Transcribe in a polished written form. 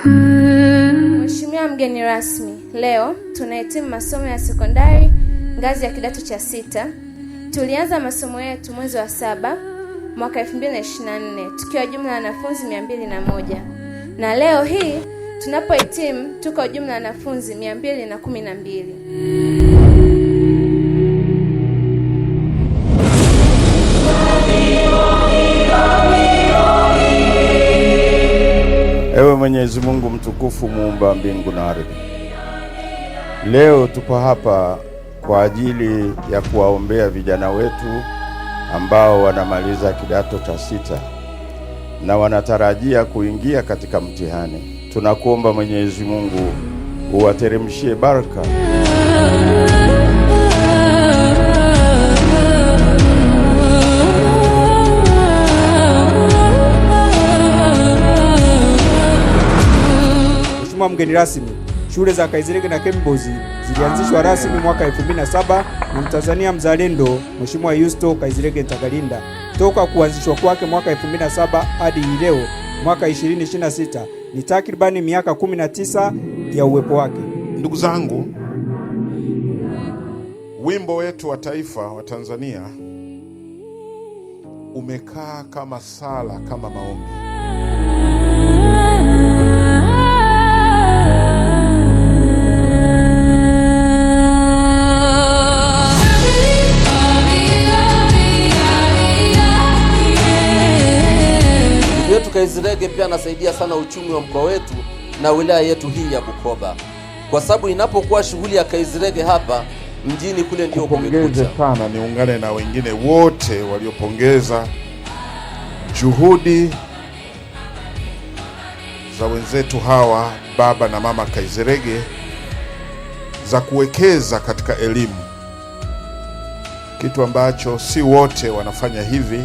Mheshimiwa mgeni rasmi, leo tunahitimu masomo ya sekondari ngazi ya kidato cha 6. Tulianza masomo yetu mwezi wa 7 mwaka 2024 tukiwa jumla ya wanafunzi 201. Na leo hii tunapohitimu tuko jumla ya wanafunzi 212. Ewe Mwenyezi Mungu mtukufu, muumba mbingu na ardhi, leo tupo hapa kwa ajili ya kuwaombea vijana wetu ambao wanamaliza kidato cha 6 na wanatarajia kuingia katika mtihani. Tunakuomba Mwenyezi Mungu uwateremshie baraka. Mgeni rasmi, shule za Kaizirege na Kembozi zilianzishwa rasmi mwaka 2007 na Mtanzania mzalendo Mheshimiwa Yusto Kaizirege Ntakalinda. Toka kuanzishwa kwake mwaka 2007 hadi leo mwaka 2026 ni takribani miaka 19 ya uwepo wake. Ndugu zangu, wimbo wetu wa taifa wa Tanzania umekaa kama sala, kama maombi. Kaizirege pia anasaidia sana uchumi wa mkoa wetu na wilaya yetu hii ya Bukoba, kwa sababu inapokuwa shughuli ya Kaizirege hapa mjini kule ndio kumekucha sana. Niungane na wengine wote waliopongeza juhudi za wenzetu hawa baba na mama Kaizirege za kuwekeza katika elimu, kitu ambacho si wote wanafanya hivi.